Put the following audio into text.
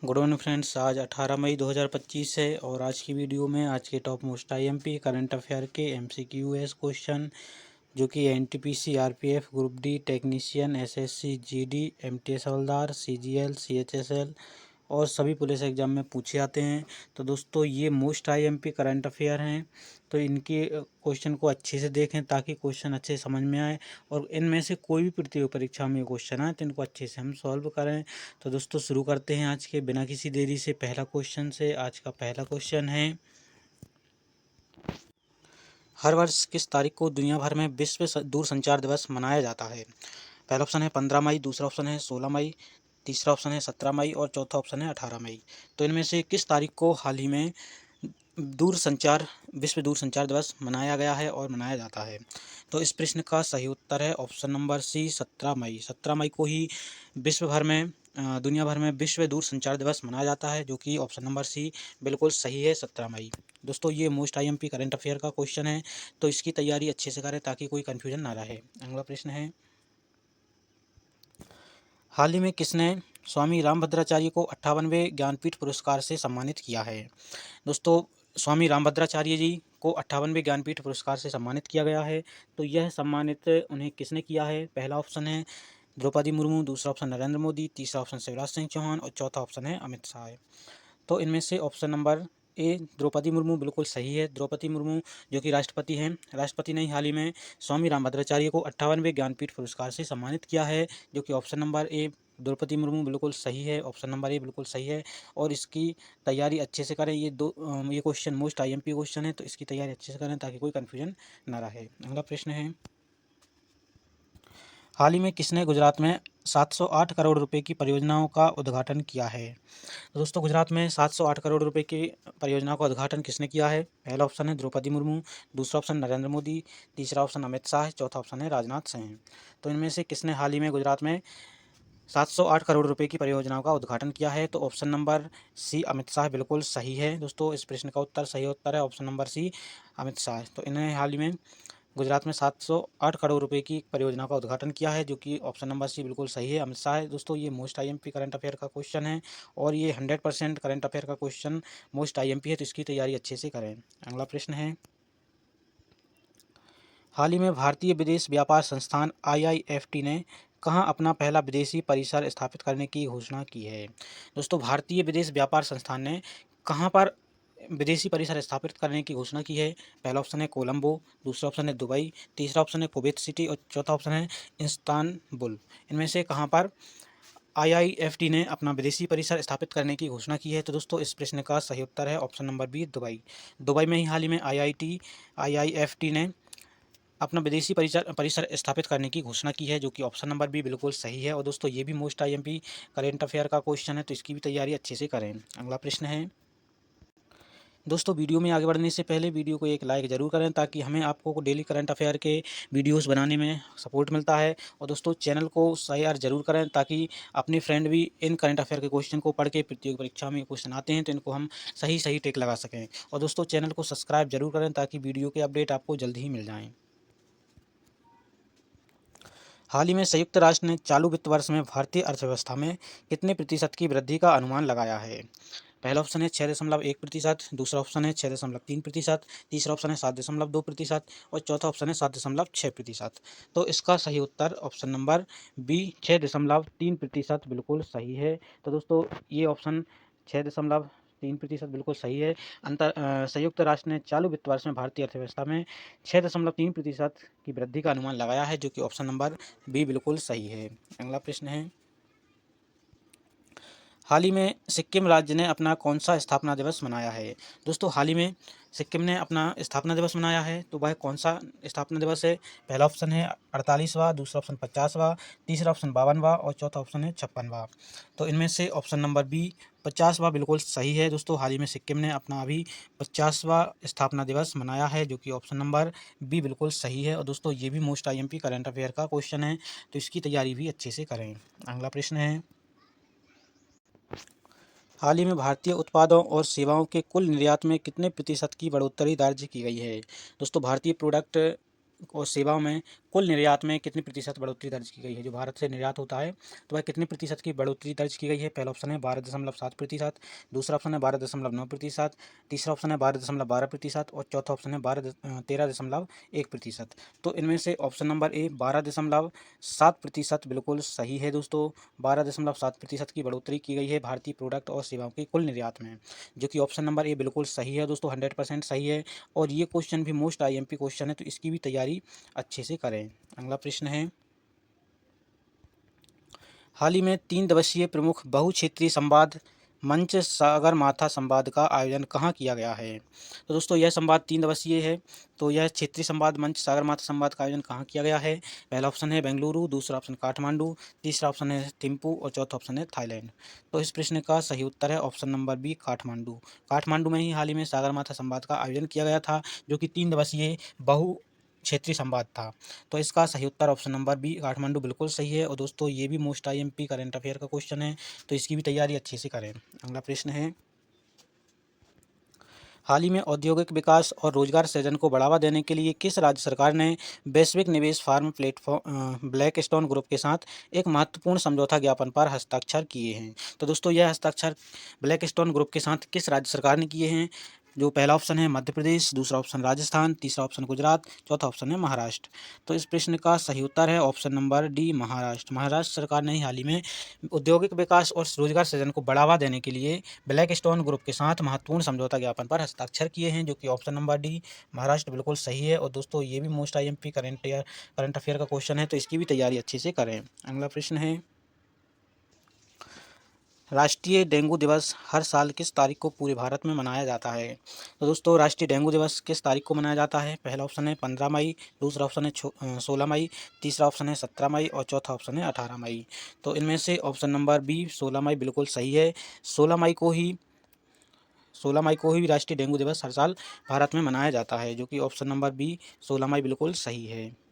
Good morning friends. आज 18 मई 2025 है और आज की वीडियो में आज के top most IMP current affair के एमसीक्यूएस क्वेश्चन जो कि NTPC, RPF, group D, technician, SSC, GD, MTS हवलदार, सीजीएल, सीएचएसएल और सभी पुलिस एग्जाम में पूछे जाते हैं। तो दोस्तों ये मोस्ट आईएमपी करंट अफेयर हैं, तो इनके क्वेश्चन को अच्छे से देखें ताकि क्वेश्चन अच्छे समझ में आए और इनमें से कोई भी प्रतियोगी परीक्षा में क्वेश्चन आए तो इनको अच्छे से हम सॉल्व करें। तो दोस्तों शुरू करते हैं आज के बिना किसी देरी से पहला क्वेश्चन से। आज का पहला क्वेश्चन है, हर वर्ष किस तारीख को दुनिया भर में विश्व दूरसंचार दिवस मनाया जाता है? पहला ऑप्शन है 15 मई, दूसरा ऑप्शन है 16 मई, तीसरा ऑप्शन है 17 मई और चौथा ऑप्शन है 18 मई। तो इनमें से किस तारीख को हाल ही में विश्व दूरसंचार दिवस मनाया गया है और मनाया जाता है? तो इस प्रश्न का सही उत्तर है ऑप्शन नंबर सी, 17 मई। 17 मई को ही दुनिया भर में विश्व दूरसंचार दिवस मनाया जाता है, जो कि ऑप्शन नंबर सी बिल्कुल सही है, 17 मई। दोस्तों ये मोस्ट आईएमपी करंट अफेयर का क्वेश्चन है, तो इसकी तैयारी अच्छे से करें ताकि कोई कन्फ्यूजन ना रहे। अगला प्रश्न है, हाल ही में किसने स्वामी रामभद्राचार्य को 58वें ज्ञानपीठ पुरस्कार से सम्मानित किया है? दोस्तों स्वामी रामभद्राचार्य जी को 58वें ज्ञानपीठ पुरस्कार से सम्मानित किया गया है। तो यह सम्मानित उन्हें किसने किया है? पहला ऑप्शन है द्रौपदी मुर्मू, दूसरा ऑप्शन नरेंद्र मोदी, तीसरा ऑप्शन शिवराज सिंह चौहान और चौथा ऑप्शन है अमित शाह। तो इनमें से option number A Draupadi Murmu बिल्कुल सही है। द्रौपदी मुर्मू जो कि राष्ट्रपति हैं, राष्ट्रपति ने ही हाल ही में स्वामी रामभद्राचार्य को 58वें ज्ञानपीठ पुरस्कार से सम्मानित किया है, जो कि option number A Draupadi Murmu बिल्कुल सही है। ऑप्शन नंबर ए बिल्कुल सही है और इसकी तैयारी अच्छे से करें। ये क्वेश्चन मोस्ट आईएमपी क्वेश्चन है, तो इसकी तैयारी अच्छे से करें ताकि कोई कन्फ्यूजन ना रहे। अगला प्रश्न है, हाल ही में किसने गुजरात में 708 करोड़ रुपए की परियोजनाओं का उद्घाटन किया है? तो दोस्तों गुजरात में 708 करोड़ रुपए की परियोजना का उद्घाटन किसने किया है? पहला ऑप्शन है द्रौपदी मुर्मू, दूसरा ऑप्शन नरेंद्र मोदी, तीसरा ऑप्शन अमित शाह, चौथा ऑप्शन है राजनाथ सिंह। तो इनमें से किसने हाल ही में गुजरात में 708 करोड़ रुपए की परियोजनाओं का उद्घाटन किया है? तो option number C Amit Shah बिल्कुल सही है। दोस्तों इस प्रश्न का सही उत्तर है option number C Amit Shah. तो इन्हें हाल ही में गुजरात में 708 करोड़ रुपए की परियोजना का उद्घाटन किया है, जो कि ऑप्शन नंबर सी बिल्कुल सही है, अमित शाह है। दोस्तों ये मोस्ट आईएमपी करंट अफेयर का क्वेश्चन है और ये 100% करंट अफेयर का क्वेश्चन मोस्ट आईएमपी है, तो इसकी तैयारी अच्छे से करें। अगला प्रश्न है, हाल ही में भारतीय विदेश व्यापार संस्थान आईआईएफटी ने कहाँ अपना पहला विदेशी परिसर स्थापित करने की घोषणा की है? दोस्तों भारतीय विदेश व्यापार संस्थान ने कहाँ पर विदेशी परिसर स्थापित करने की घोषणा की है? पहला ऑप्शन है कोलंबो, दूसरा ऑप्शन है दुबई, तीसरा ऑप्शन है कुवैत सिटी और चौथा ऑप्शन है इस्तांबुल। इनमें से कहाँ पर आईआईएफटी ने अपना विदेशी परिसर स्थापित करने की घोषणा की है? तो दोस्तों इस प्रश्न का सही उत्तर है option number B Dubai. Dubai में ही हाल ही में आईआईएफटी ने अपना विदेशी परिसर स्थापित करने की घोषणा की है, जो कि ऑप्शन नंबर बी बिल्कुल सही है। और दोस्तों ये भी मोस्ट आईएमपी करेंट अफेयर का क्वेश्चन है, तो इसकी भी तैयारी अच्छे से करें। अगला प्रश्न है, दोस्तों वीडियो में आगे बढ़ने से पहले वीडियो को एक लाइक ज़रूर करें ताकि हमें आपको डेली करंट अफेयर के वीडियोस बनाने में सपोर्ट मिलता है। और दोस्तों चैनल को शेयर ज़रूर करें ताकि अपने फ्रेंड भी इन करंट अफेयर के क्वेश्चन को पढ़ के प्रतियोगी परीक्षा में क्वेश्चन आते हैं तो इनको हम सही सही टिक लगा सकें। और दोस्तों चैनल को सब्सक्राइब जरूर करें ताकि वीडियो के अपडेट आपको जल्द ही मिल जाएँ। हाल ही में संयुक्त राष्ट्र ने चालू वित्त वर्ष में भारतीय अर्थव्यवस्था में कितने प्रतिशत की वृद्धि का अनुमान लगाया है? पहला ऑप्शन है 6.1%, दूसरा ऑप्शन है 6.3%, तीसरा ऑप्शन है 7.2% और चौथा ऑप्शन है 7.6%। तो इसका सही उत्तर ऑप्शन नंबर बी 6.3% बिल्कुल सही है। तो दोस्तों ये ऑप्शन 6.3% बिल्कुल सही है। संयुक्त राष्ट्र ने चालू वित्त वर्ष में भारतीय अर्थव्यवस्था में 6.3% की वृद्धि का अनुमान लगाया है, जो कि ऑप्शन नंबर बी बिल्कुल सही है। अगला प्रश्न है, हाल ही में सिक्किम राज्य ने अपना कौन सा स्थापना दिवस मनाया है? दोस्तों हाल ही में सिक्किम ने अपना स्थापना दिवस मनाया है, तो वह कौन सा स्थापना दिवस है? पहला ऑप्शन है 48वां, दूसरा ऑप्शन 50वां, तीसरा ऑप्शन 52वां और चौथा ऑप्शन है 56वां। तो इनमें से ऑप्शन नंबर बी 50वां बिल्कुल सही है। दोस्तों हाल ही में सिक्किम ने अपना अभी 50वां स्थापना दिवस मनाया है, जो कि ऑप्शन नंबर बी बिल्कुल सही है। और दोस्तों ये भी मोस्ट आईएमपी करंट अफेयर का क्वेश्चन है, तो इसकी तैयारी भी अच्छे से करें। अगला प्रश्न है, हाल ही में भारतीय उत्पादों और सेवाओं के कुल निर्यात में कितने प्रतिशत की बढ़ोतरी दर्ज की गई है? दोस्तों भारतीय प्रोडक्ट और सेवाओं में कुल निर्यात में कितनी प्रतिशत बढ़ोतरी दर्ज की गई है। जो भारत से निर्यात होता है तो वह कितनी प्रतिशत की बढ़ोतरी दर्ज की गई है। पहला ऑप्शन है 12.7%, दूसरा ऑप्शन है 12.9%, तीसरा ऑप्शन है 12.12% और चौथा ऑप्शन है 13.1%। तो इनमें से ऑप्शन नंबर ए 12.7% बिल्कुल सही है दोस्तों। 12.7% की बढ़ोतरी की गई है भारतीय प्रोडक्ट और सेवाओं की कुल निर्यात में, जो कि ऑप्शन नंबर ए बिल्कुल सही है दोस्तों, 100% सही है। और ये क्वेश्चन भी मोस्ट आईएमपी क्वेश्चन है, तो इसकी भी तैयारी अच्छे से करें। अगला प्रश्न है, हाल ही में 3 दिवसीय प्रमुख बहुक्षेत्रीय संवाद मंच सागरमाथा संवाद का आयोजन कहाँ किया गया है। तो दोस्तों यह संवाद 3 दिवसीय है। तो यह क्षेत्रीय संवाद मंच सागरमाथा संवाद का आयोजन कहाँ किया गया है। पहला ऑप्शन है बेंगलुरु, दूसरा ऑप्शन काठमांडू, तीसरा ऑप्शन है थिम्पू और चौथा ऑप्शन है थाईलैंड। तो इस प्रश्न का सही उत्तर है option number B Kathmandu. Kathmandu में ही हाल ही में सागरमाथा संवाद का आयोजन किया गया था, जो कि 3 दिवसीय बहु क्षेत्रीय संवाद था। तो इसका सही उत्तर ऑप्शन नंबर बी काठमांडू बिल्कुल सही है। और दोस्तों ये भी मोस्ट आईएमपी करंट अफेयर का क्वेश्चन है, तो इसकी भी तैयारी अच्छे से करें। अगला प्रश्न है, हाल ही में औद्योगिक विकास और रोजगार सृजन को बढ़ावा देने के लिए किस राज्य सरकार ने वैश्विक निवेश फार्म प्लेटफॉर्म ब्लैकस्टोन ग्रुप के साथ एक महत्वपूर्ण समझौता ज्ञापन पर हस्ताक्षर किए हैं। तो दोस्तों यह हस्ताक्षर ब्लैकस्टोन ग्रुप के साथ किस राज्य सरकार ने किए हैं। जो पहला ऑप्शन है मध्य प्रदेश, दूसरा ऑप्शन राजस्थान, तीसरा ऑप्शन गुजरात, चौथा ऑप्शन है महाराष्ट्र। तो इस प्रश्न का सही उत्तर है option number D Maharashtra. Maharashtra सरकार ने हाल ही में औद्योगिक विकास और रोजगार सृजन को बढ़ावा देने के लिए ब्लैकस्टोन ग्रुप के साथ महत्वपूर्ण समझौता ज्ञापन पर हस्ताक्षर किए हैं, जो कि ऑप्शन नंबर डी महाराष्ट्र बिल्कुल सही है। और दोस्तों ये भी मोस्ट आईएमपी करंट अफेयर का क्वेश्चन है, तो इसकी भी तैयारी अच्छे से करें। अगला प्रश्न है, राष्ट्रीय डेंगू दिवस हर साल किस तारीख को पूरे भारत में मनाया जाता है। तो दोस्तों राष्ट्रीय डेंगू दिवस किस तारीख को मनाया जाता है। पहला ऑप्शन है 15 मई, दूसरा ऑप्शन है 16 मई, तीसरा ऑप्शन है 17 मई और चौथा ऑप्शन है 18 मई। तो इनमें से ऑप्शन नंबर बी 16 मई बिल्कुल सही है। 16 मई को ही 16 मई को ही राष्ट्रीय डेंगू दिवस हर साल भारत में मनाया जाता है, जो कि ऑप्शन नंबर बी 16 मई बिल्कुल सही है।